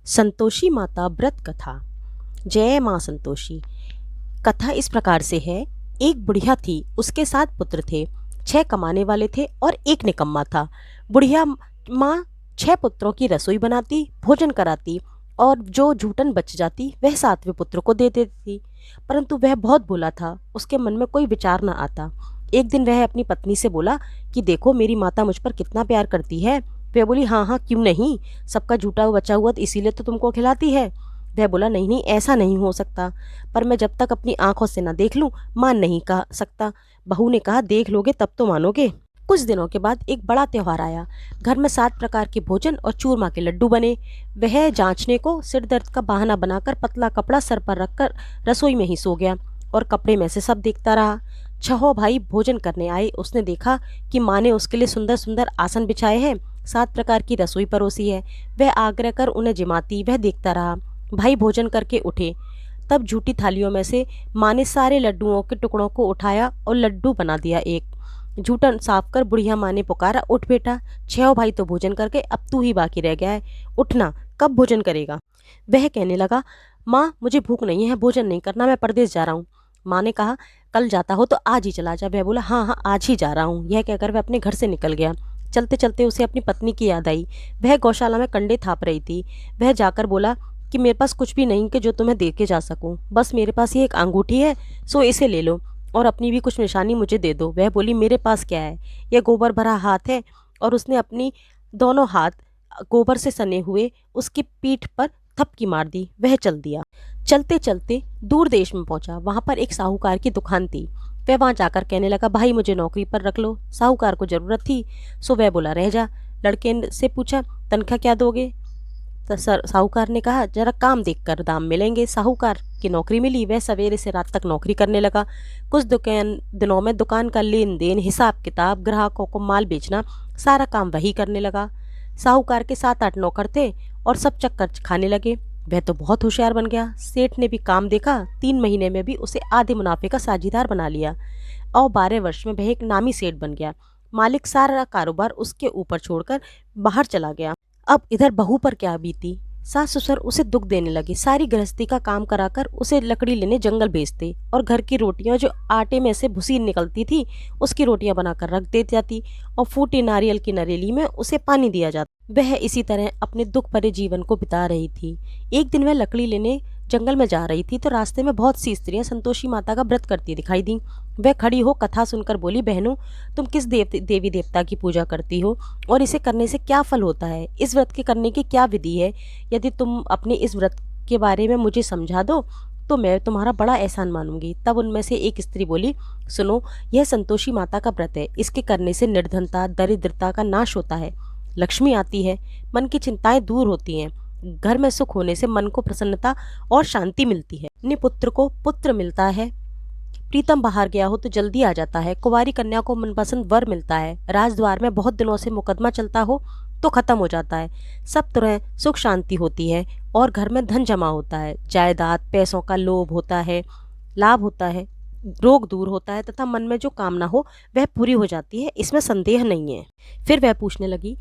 संतोषी माता व्रत कथा। जय माँ संतोषी। कथा इस प्रकार से है। एक बुढ़िया थी, उसके 7 पुत्र थे। 6 कमाने वाले थे और एक निकम्मा था। बुढ़िया माँ 6 पुत्रों की रसोई बनाती, भोजन कराती और जो जूठन बच जाती वह 7वें पुत्र को दे देती। परंतु वह बहुत भोला था, उसके मन में कोई विचार न आता। एक दिन वह अपनी पत्नी से बोला कि देखो मेरी माता मुझ पर कितना प्यार करती है। वह बोली हाँ हाँ क्यों नहीं, सबका जूटा हुआ बचा हुआ तो इसीलिए तो तुमको खिलाती है। वह बोला नहीं नहीं ऐसा नहीं हो सकता, पर मैं जब तक अपनी आंखों से ना देख लूं मान नहीं कह सकता। बहू ने कहा देख लोगे तब तो मानोगे। कुछ दिनों के बाद एक बड़ा त्योहार आया। घर में 7 प्रकार के भोजन और चूरमा के लड्डू बने। वह जांचने को सिर दर्द का बहाना बनाकर पतला कपड़ा सर पर रखकर रसोई में ही सो गया और कपड़े में से सब देखता रहा। 6 भाई भोजन करने आए। उसने देखा कि माँ ने उसके लिए सुंदर सुंदर आसन बिछाए हैं, 7 प्रकार की रसोई परोसी है। वह आग्रह कर उन्हें जिमाती, वह देखता रहा। भाई भोजन करके उठे, तब झूठी थालियों में से माँ ने सारे लड्डुओं के टुकड़ों को उठाया और लड्डू बना दिया एक। जूठन साफ कर बुढ़िया माँ ने पुकारा उठ बेटा, 6 भाई तो भोजन करके अब तू ही बाकी रह गया है, उठना कब भोजन करेगा। वह कहने लगा माँ मुझे भूख नहीं है, भोजन नहीं करना, मैं परदेश जा रहा हूँ। माँ ने कहा कल जाता हो तो आज ही चला जा। वह बोला हाँ हाँ आज ही जा रहा हूँ। यह कहकर वह अपने घर से निकल गया। चलते चलते उसे अपनी पत्नी की याद आई। वह गौशाला में कंडे थाप रही थी। वह जाकर बोला कि मेरे पास कुछ भी नहीं कि जो तुम्हें दे के जा सकूं, बस मेरे पास ये एक अंगूठी है, सो इसे ले लो और अपनी भी कुछ निशानी मुझे दे दो। वह बोली मेरे पास क्या है, यह गोबर भरा हाथ है। और उसने अपनी दोनों हाथ गोबर से सने हुए उसकी पीठ पर थपकी मार दी। वह चल दिया। चलते चलते दूर देश में पहुंचा। वहां पर एक साहूकार की दुकान थी। वह वहां जाकर कहने लगा भाई मुझे नौकरी पर रख लो। साहूकार को जरूरत थी, सो वह बोला रह जा। लड़के से पूछा तनख्वाह क्या दोगे। तो साहूकार ने कहा जरा काम देखकर दाम मिलेंगे। साहूकार की नौकरी मिली। वह सवेरे से रात तक नौकरी करने लगा। कुछ दिनों में दुकान का लेन देन, हिसाब किताब, ग्राहकों को माल बेचना, सारा काम वही करने लगा। साहूकार के 7-8 नौकर थे और सब चक्कर खाने लगे। वह तो बहुत होशियार बन गया। सेठ ने भी काम देखा, 3 महीने में भी उसे आधे मुनाफे का साझीदार बना लिया और 12 वर्ष में वह एक नामी सेठ बन गया। मालिक सारा कारोबार उसके ऊपर छोड़कर बाहर चला गया। अब इधर बहू पर क्या बीती। सास ससुर उसे दुख देने लगे। सारी गृहस्थी का काम कराकर उसे लकड़ी लेने जंगल भेजते और घर की रोटियां जो आटे में से भुसी निकलती थी उसकी रोटियां बनाकर रख दे जाती और फूटी नारियल की नरेली में उसे पानी दिया जाता। वह इसी तरह अपने दुख भरे जीवन को बिता रही थी। एक दिन वह लकड़ी लेने जंगल में जा रही थी तो रास्ते में बहुत सी स्त्रियां संतोषी माता का व्रत करती दिखाई दी। वह खड़ी हो कथा सुनकर बोली बहनों तुम किस देवी देवता की पूजा करती हो और इसे करने से क्या फल होता है, इस व्रत के करने की क्या विधि है। यदि तुम अपने इस व्रत के बारे में मुझे समझा दो तो मैं तुम्हारा बड़ा एहसान मानूंगी। तब उनमें से एक स्त्री बोली सुनो, यह संतोषी माता का व्रत है, इसके करने से निर्धनता दरिद्रता का नाश होता है, लक्ष्मी आती है, मन की चिंताएं दूर होती हैं, घर में सुख होने से मन को प्रसन्नता और शांति मिलती है, अपने पुत्र को पुत्र मिलता है, प्रीतम बाहर गया हो तो जल्दी आ जाता है, कुंवारी कन्या को मनपसंद वर मिलता है, राजद्वार में बहुत दिनों से मुकदमा चलता हो तो खत्म हो जाता है, सब तरह सुख शांति होती है और घर में धन जमा होता है, जायदाद पैसों का लोभ होता है, लाभ होता है, रोग दूर होता है तथा मन में जो कामना हो वह पूरी हो जाती है, इसमें संदेह नहीं है। फिर वह पूछने लगी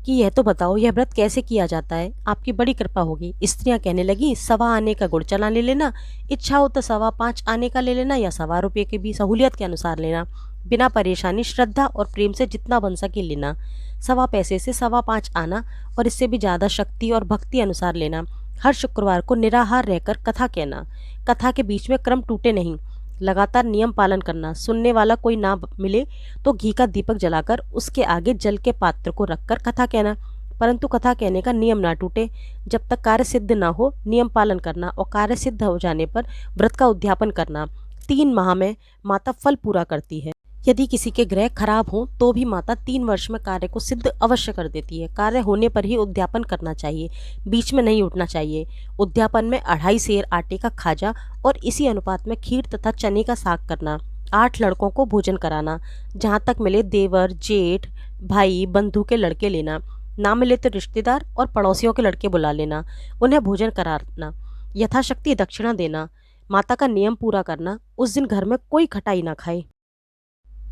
कि यह तो बताओ यह व्रत कैसे किया जाता है, आपकी बड़ी कृपा होगी। स्त्रियां कहने लगी 1.25 आने का गुड़ चना ले लेना, इच्छा हो तो 5.25 आने का ले लेना या 1.25 रुपये के भी सहूलियत के अनुसार लेना, बिना परेशानी श्रद्धा और प्रेम से जितना बन सके लेना, 1.25 पैसे से 5.25 आना और इससे भी ज्यादा शक्ति और भक्ति अनुसार लेना। हर शुक्रवार को निराहार रहकर कथा कहना, कथा के बीच में क्रम टूटे नहीं, लगातार नियम पालन करना, सुनने वाला कोई ना मिले तो घी का दीपक जलाकर उसके आगे जल के पात्र को रखकर कथा कहना, परंतु कथा कहने का नियम ना टूटे। जब तक कार्य सिद्ध ना हो नियम पालन करना और कार्य सिद्ध हो जाने पर व्रत का उद्यापन करना। 3 माह में माता फल पूरा करती है। यदि किसी के ग्रह खराब हो तो भी माता 3 वर्ष में कार्य को सिद्ध अवश्य कर देती है। कार्य होने पर ही उद्यापन करना चाहिए, बीच में नहीं उठना चाहिए। उद्यापन में 2.5 सेर आटे का खाजा और इसी अनुपात में खीर तथा चने का साग करना, 8 लड़कों को भोजन कराना, जहाँ तक मिले देवर जेठ भाई बंधु के लड़के लेना, ना मिले तो रिश्तेदार और पड़ोसियों के लड़के बुला लेना, उन्हें भोजन कराना, यथाशक्ति दक्षिणा देना, माता का नियम पूरा करना। उस दिन घर में कोई खटाई ना खाए।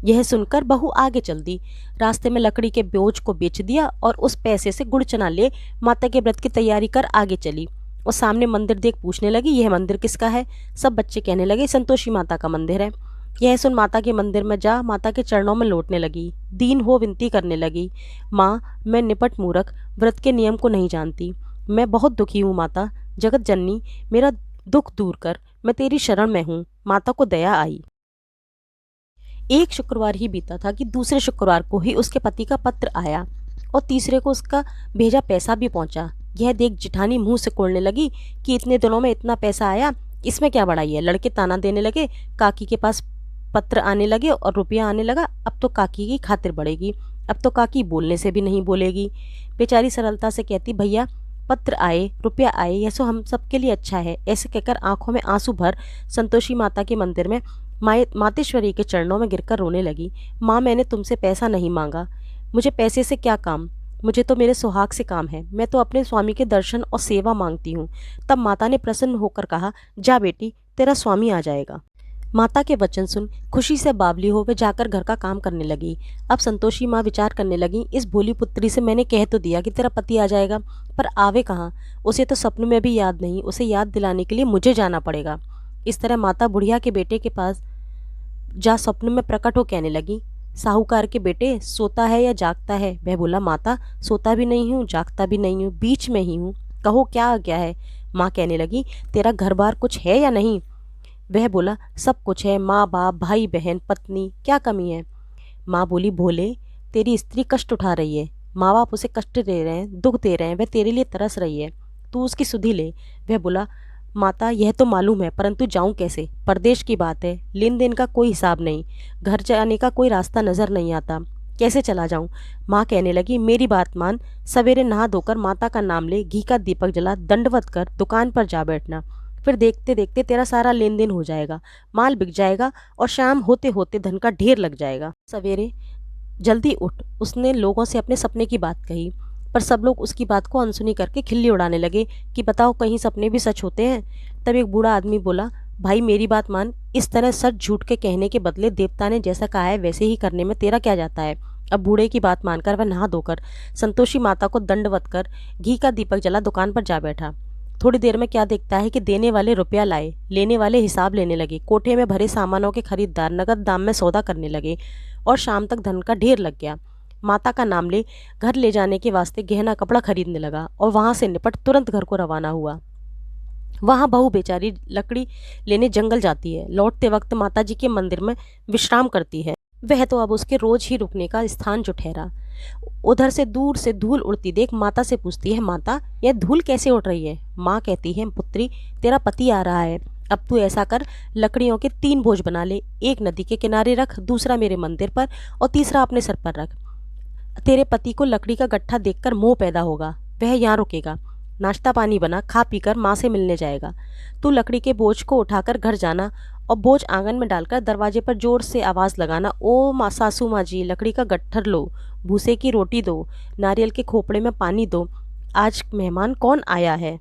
यह सुनकर बहू आगे चल दी। रास्ते में लकड़ी के बोझ को बेच दिया और उस पैसे से गुड़ चना ले माता के व्रत की तैयारी कर आगे चली। और सामने मंदिर देख पूछने लगी, यह मंदिर किसका है? सब बच्चे कहने लगे, संतोषी माता का मंदिर है। यह सुन माता के मंदिर में जा माता के चरणों में लौटने लगी। दीन हो विनती करने लगी, माँ मैं निपट मूर्ख, व्रत के नियम को नहीं जानती, मैं बहुत दुखी हूँ माता, जगत जननी मेरा दुख दूर कर, मैं तेरी शरण में हूँ। माता को दया आई। एक शुक्रवार ही बीता था कि दूसरे शुक्रवार को ही उसके पति का पत्र आया और तीसरे को उसका भेजा पैसा भी पहुंचा। यह देख जिठानी मुंह से कोड़ने लगी कि इतने दिनों में इतना पैसा आया, इसमें क्या बड़ाई है। लड़के ताना देने लगे, काकी के पास पत्र आने लगे और रुपया आने लगा, अब तो काकी की खातिर बढ़ेगी, अब तो काकी बोलने से भी नहीं बोलेगी। बेचारी सरलता से कहती, भैया पत्र आए, रुपया आए, यह सो हम सबके लिए अच्छा है। ऐसे कहकर आंखों में आंसू भर संतोषी माता के मंदिर में मातेश्वरी के चरणों में गिरकर रोने लगी। माँ मैंने तुमसे पैसा नहीं मांगा, मुझे पैसे से क्या काम, मुझे तो मेरे सुहाग से काम है, मैं तो अपने स्वामी के दर्शन और सेवा मांगती हूँ। तब माता ने प्रसन्न होकर कहा, जा बेटी तेरा स्वामी आ जाएगा। माता के वचन सुन खुशी से बावली हो वे जाकर घर का काम करने लगी। अब संतोषी माँ विचार करने लगी, इस भोली पुत्री से मैंने कह तो दिया कि तेरा पति आ जाएगा, पर आवे कहाँ, उसे तो सपनों में भी याद नहीं, उसे याद दिलाने के लिए मुझे जाना पड़ेगा। इस तरह माता बुढ़िया के बेटे के पास जा स्वप्न में प्रकट हो कहने लगी, साहूकार के बेटे सोता है या जागता है? वह बोला, माता सोता भी नहीं हूँ जागता भी नहीं हूँ, बीच में ही हूँ, कहो क्या आ गया है। माँ कहने लगी, तेरा घर बार कुछ है या नहीं? वह बोला, सब कुछ है, माँ बाप भाई बहन पत्नी, क्या कमी है? माँ बोली, भोले तेरी स्त्री कष्ट उठा रही है, माँ बाप उसे कष्ट दे रहे हैं, दुख दे रहे हैं, वह तेरे लिए तरस रही है, तू उसकी सुधि ले। वह बोला, माता यह तो मालूम है, परंतु जाऊं कैसे? परदेश की बात है, लेन देन का कोई हिसाब नहीं, घर जाने का कोई रास्ता नजर नहीं आता, कैसे चला जाऊं? माँ कहने लगी, मेरी बात मान, सवेरे नहा धोकर माता का नाम ले, घी का दीपक जला, दंडवत कर दुकान पर जा बैठना, फिर देखते देखते तेरा सारा लेन देन हो जाएगा, माल बिक जाएगा और शाम होते होते धन का ढेर लग जाएगा। सवेरे जल्दी उठ। उसने लोगों से अपने सपने की बात कही, पर सब लोग उसकी बात को अनसुनी करके खिल्ली उड़ाने लगे कि बताओ कहीं सपने भी सच होते हैं। तब एक बूढ़ा आदमी बोला, भाई मेरी बात मान, इस तरह सच झूठ के कहने के बदले देवता ने जैसा कहा है वैसे ही करने में तेरा क्या जाता है। अब बूढ़े की बात मानकर वह नहा धोकर संतोषी माता को दंडवत कर घी का दीपक जला दुकान पर जा बैठा। थोड़ी देर में क्या देखता है कि देने वाले रुपया लाए, लेने वाले हिसाब लेने लगे, कोठे में भरे सामानों के खरीदार नगद दाम में सौदा करने लगे और शाम तक धन का ढेर लग गया। माता का नाम ले घर ले जाने के वास्ते गहना कपड़ा खरीदने लगा और वहां से निपट तुरंत घर को रवाना हुआ। वहां बहू बेचारी लकड़ी लेने जंगल जाती है, लौटते वक्त माता जी के मंदिर में विश्राम करती है। वह तो अब उसके रोज ही रुकने का स्थान जो ठहरा। उधर से दूर से धूल उड़ती देख माता से पूछती है, माता यह धूल कैसे उड़ रही है? माँ कहती है, पुत्री तेरा पति आ रहा है, अब तू ऐसा कर, लकड़ियों के 3 बोझ बना ले, एक नदी के किनारे रख, दूसरा मेरे मंदिर पर और तीसरा अपने सर पर रख। तेरे पति को लकड़ी का गट्ठा देखकर मोह पैदा होगा, वह यहाँ रुकेगा, नाश्ता पानी बना, खा पीकर माँ से मिलने जाएगा। तू लकड़ी के बोझ को उठाकर घर जाना और बोझ आंगन में डालकर दरवाजे पर जोर से आवाज़ लगाना, ओ माँ सासू माँ जी लकड़ी का गट्ठर लो, भूसे की रोटी दो, नारियल के खोपड़े में पानी दो, आज मेहमान कौन आया है।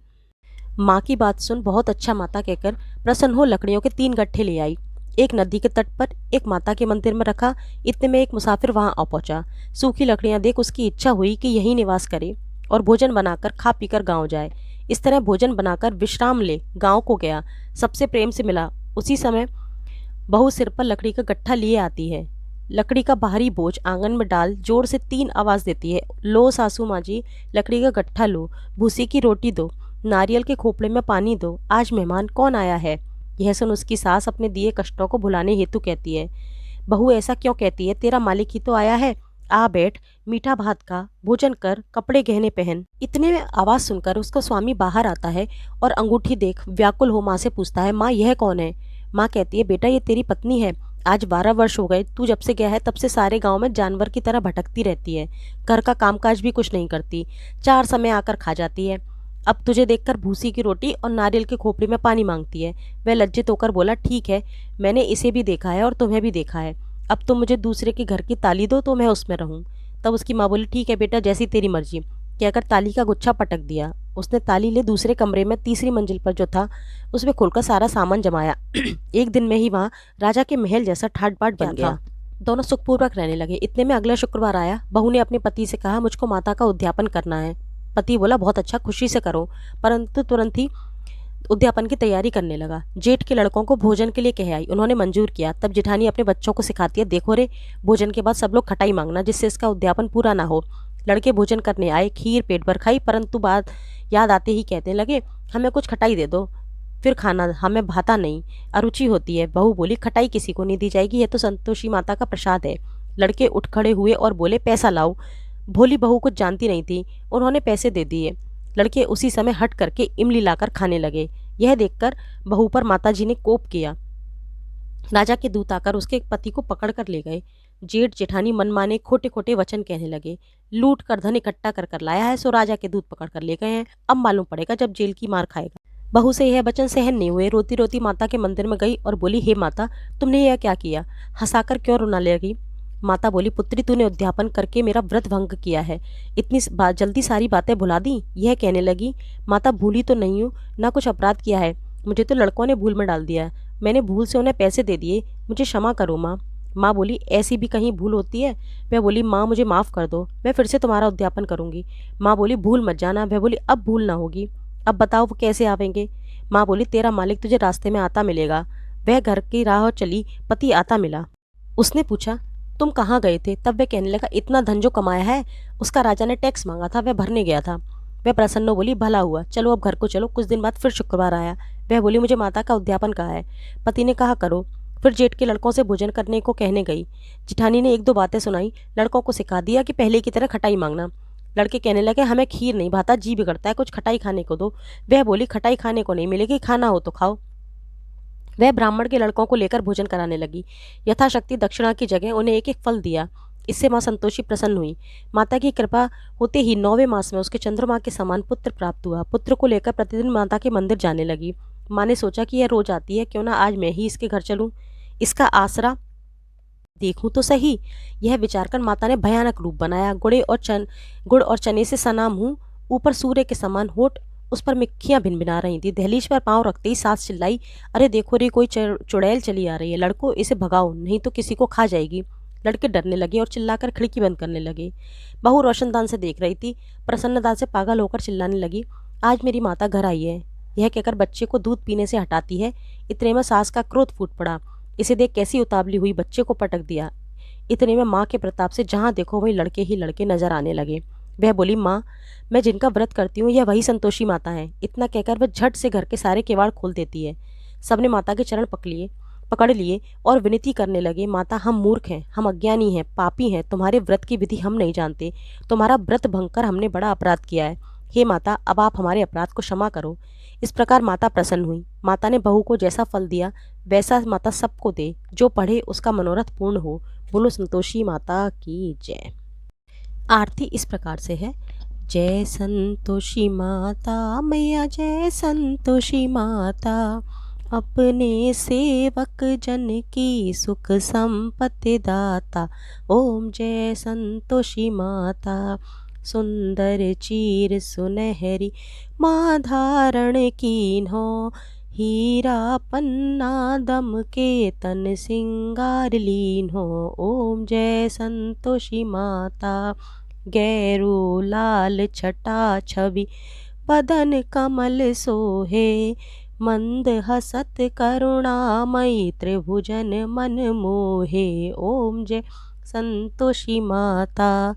माँ की बात सुन बहुत अच्छा माता कहकर प्रसन्न हो लकड़ियों के 3 गट्ठे ले आई, एक नदी के तट पर एक माता के मंदिर में रखा। इतने में एक मुसाफिर वहां आ पहुंचा। सूखी लकड़ियां देख उसकी इच्छा हुई कि यहीं निवास करे और भोजन बनाकर खा पीकर गांव जाए। इस तरह भोजन बनाकर विश्राम ले गांव को गया, सबसे प्रेम से मिला। उसी समय बहू सिर पर लकड़ी का गट्ठा लिए आती है, लकड़ी का बाहरी बोझ आंगन में डाल जोर से 3 आवाज़ देती है, लो सासू माँ जी लकड़ी का गट्ठा लो, भूसी की रोटी दो, नारियल के खोपड़े में पानी दो, आज मेहमान कौन आया है। यह सुन उसकी सास अपने दिए कष्टों को भुलाने हेतु कहती है, बहू ऐसा क्यों कहती है, तेरा मालिक ही तो आया है, आ बैठ, मीठा भात खा, भोजन कर, कपड़े गहने पहन। इतने में आवाज़ सुनकर उसका स्वामी बाहर आता है और अंगूठी देख व्याकुल हो माँ से पूछता है, माँ यह कौन है। माँ कहती है, बेटा ये तेरी पत्नी है, आज 12 वर्ष हो गए, तू जब से गया है तब से सारे गांव में जानवर की तरह भटकती रहती है, घर का कामकाज भी कुछ नहीं करती, 4 समय आकर खा जाती है, अब तुझे देखकर भूसी की रोटी और नारियल के खोपड़ी में पानी मांगती है। वह लज्जित होकर बोला, ठीक है, मैंने इसे भी देखा है और तुम्हें भी देखा है, अब तुम मुझे दूसरे के घर की ताली दो तो मैं उसमें रहूं। तब उसकी माँ बोली, ठीक है बेटा, जैसी तेरी मर्जी, कहकर ताली का गुच्छा पटक दिया। उसने ताली ले दूसरे कमरे में तीसरी मंजिल पर जो था उसमें खोलकर सारा सामान जमाया। एक दिन में ही वहाँ राजा के महल जैसा ठाट बाट बन गया। दोनों सुखपूर्वक रहने लगे। इतने में अगला शुक्रवार आया। बहू ने अपने पति से कहा, मुझको माता का उद्यापन करना है। पति बोला, बहुत अच्छा, खुशी से करो। परंतु तुरंत ही उद्यापन की तैयारी करने लगा। जेठ के लड़कों को भोजन के लिए कह आई। उन्होंने मंजूर किया। तब जेठानी अपने बच्चों को सिखाती है, देखो रे, भोजन के बाद सब लोग खटाई मांगना, जिससे इसका उद्यापन पूरा ना हो। लड़के भोजन करने आए, खीर पेट भर खाई, परंतु बात याद आते ही कहने लगे, हमें कुछ खटाई दे दो, फिर खाना हमें भाता नहीं, अरुचि होती है। बहू बोली, खटाई किसी को नहीं दी जाएगी, यह तो संतोषी माता का प्रसाद है। लड़के उठ खड़े हुए और बोले, पैसा लाओ। भोली बहू कुछ जानती नहीं थी, उन्होंने पैसे दे दिए। लड़के उसी समय हट करके इमली लाकर खाने लगे। यह देखकर बहू पर माताजी ने कोप किया। राजा के दूत आकर उसके पति को पकड़ कर ले गए। जेठ जेठानी मनमाने खोटे खोटे वचन कहने लगे। लूट कर धन इकट्ठा कर कर लाया है, सो राजा के दूत पकड़ कर ले गए हैं। अब मालूम पड़ेगा जब जेल की मार खाएगा। बहू से यह वचन सहन नहीं हुए। रोती रोती माता के मंदिर में गई और बोली, हे माता, तुमने यह क्या किया? हंसाकर क्यों रोना लगी? माता बोली, पुत्री, तूने उद्यापन करके मेरा व्रत भंग किया है। इतनी जल्दी सारी बातें भुला दी? यह कहने लगी। माता, भूली तो नहीं हूँ, ना कुछ अपराध किया है, मुझे तो लड़कों ने भूल में डाल दिया। मैंने भूल से उन्हें पैसे दे दिए, मुझे क्षमा करो माँ। माँ बोली, ऐसी भी कहीं भूल होती है? वह बोली, माँ मुझे माफ़ कर दो, मैं फिर से तुम्हारा उद्यापन करूँगी। माँ बोली, भूल मत जाना। वह बोली, अब भूल ना होगी। अब बताओ वो कैसे आवेंगे? माँ बोली, तेरा मालिक तुझे रास्ते में आता मिलेगा। वह घर की राह चली, पति आता मिला। उसने पूछा, तुम कहाँ गए थे? तब वह कहने लगा, इतना धन जो कमाया है उसका राजा ने टैक्स मांगा था, वह भरने गया था। वह प्रसन्न बोली, भला हुआ, चलो अब घर को चलो। कुछ दिन बाद फिर शुक्रवार आया। वह बोली, मुझे माता का उद्यापन कहा है। पति ने कहा, करो। फिर जेठ के लड़कों से भोजन करने को कहने गई। जिठानी ने एक दो बातें सुनाई। लड़कों को सिखा दिया कि पहले की तरह खटाई मांगना। लड़के कहने लगे, हमें खीर नहीं भाता, जी बिगड़ता है, कुछ खटाई खाने को दो। वह बोली, खटाई खाने को नहीं मिलेगी, खाना हो तो खाओ। वह ब्राह्मण के लड़कों को लेकर भोजन कराने लगी। यथाशक्ति दक्षिणा की जगह उन्हें एक एक फल दिया। इससे माँ संतोषी प्रसन्न हुई। माता की कृपा होते ही 9वें मास में उसके चंद्रमा के समान पुत्र प्राप्त हुआ। पुत्र को लेकर प्रतिदिन माता के मंदिर जाने लगी। माँ ने सोचा कि यह रोज आती है, क्यों ना आज मैं ही इसके घर चलूं, इसका आसरा देखूं तो सही। यह विचार कर माता ने भयानक रूप बनाया। गुड़ और चने से सना मुंह, ऊपर सूर्य के समान होठ, उस पर मिक्खियां भिनभिना रही थी। दहलीज पर पांव रखते ही सास चिल्लाई, अरे देखो रे, कोई चुड़ैल चली आ रही है, लड़को इसे भगाओ, नहीं तो किसी को खा जाएगी। लड़के डरने लगे और चिल्लाकर खिड़की बंद करने लगे। बहू रोशनदान से देख रही थी। प्रसन्नता से पागल होकर चिल्लाने लगी, आज मेरी माता घर आई है। यह कहकर बच्चे को दूध पीने से हटाती है। इतने में सास का क्रोध फूट पड़ा। इसे देख कैसी उतावली हुई, बच्चे को पटक दिया। इतने में माँ के प्रताप से जहाँ देखो वही लड़के ही लड़के नजर आने लगे। वह बोली, माँ, मैं जिनका व्रत करती हूँ यह वही संतोषी माता है। इतना कहकर वह झट से घर के सारे किवाड़ खोल देती है। सबने माता के चरण पकड़ लिए और विनती करने लगे, माता, हम मूर्ख हैं, हम अज्ञानी हैं, पापी हैं, तुम्हारे व्रत की विधि हम नहीं जानते। तुम्हारा व्रत भंग कर हमने बड़ा अपराध किया है। हे माता, अब आप हमारे अपराध को क्षमा करो। इस प्रकार माता प्रसन्न हुई। माता ने बहू को जैसा फल दिया वैसा माता सबको दे, जो पढ़े उसका मनोरथ पूर्ण हो। बोलो संतोषी माता की जय। आरती इस प्रकार से है, जय संतोषी माता मैया, जय संतोषी माता, अपने सेवक जन की सुख संपत्ति दाता। ओम जय संतोषी माता, सुंदर चीर सुनहरी माँ धारण कीन्हो, हीरा पन्ना दम के तन सिंगार लीन्हो। ओम जय संतोषी माता, गैरू लाल छटा छवि बदन कमल सोहे, मंद हसत करुणामयी त्रिभुजन मन मोहे। ओम जय संतोषी माता,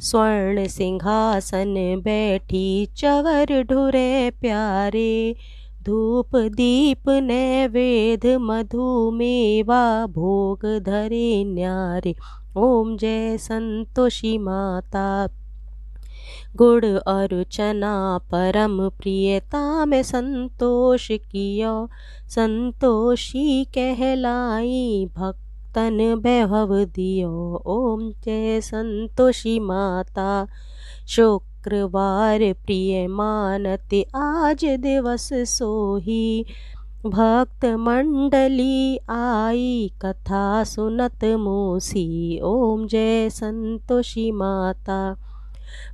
स्वर्ण सिंहासन बैठी चवर ढुरे प्यारे, धूप दीप नैवेद्य मधुमेवा भोग धरे न्यारे। ओम जय संतोषी माता, गुड़ और चना परम प्रियता में संतोष कियो, संतोषी कहलाई भक्तन वैभव दियो। ओम जय संतोषी माता, शुक्रवार प्रिय मानते आज दिवस सोही, भक्त मंडली आई कथा सुनत मोसी। ओम जय संतोषी माता,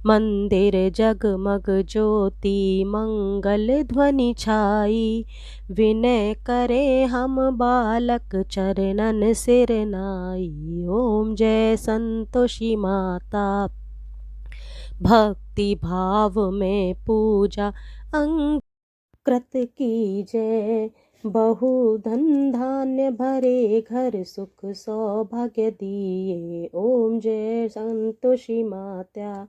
मंदिर जगमग ज्योति मंगल ध्वनि छाई। विनय करे हम बालक चरणन सिर नाई। ओम जय संतोषी माता। भक्ति भाव में पूजा अंकृत की जय। बहु धन धान्य भरे घर सुख सौभाग्य दिए। ओम जय संतोषी माता।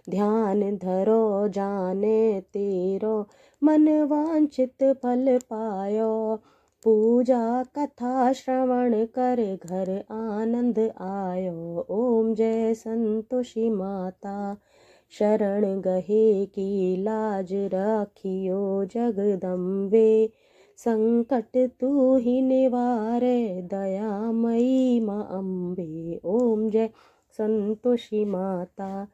ध्यान धरो जाने तेरो मन वांछित फल पायो। पूजा कथा श्रवण कर घर आनंद आयो। ओम जय संतोषी माता। शरण गहे की लाज राखियो जगदम्बे। संकट तू ही निवारे दयामयी माँ अम्बे। ओम जय संतोषी माता।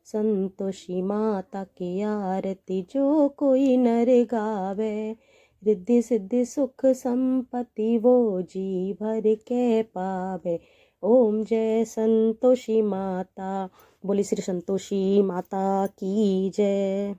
संतोषी माता की आरती जो कोई नर गावे। रिद्धि सिद्धि सुख संपत्ति वो जी भर के पावे। ओम जय संतोषी माता। बोली श्री संतोषी माता की जय।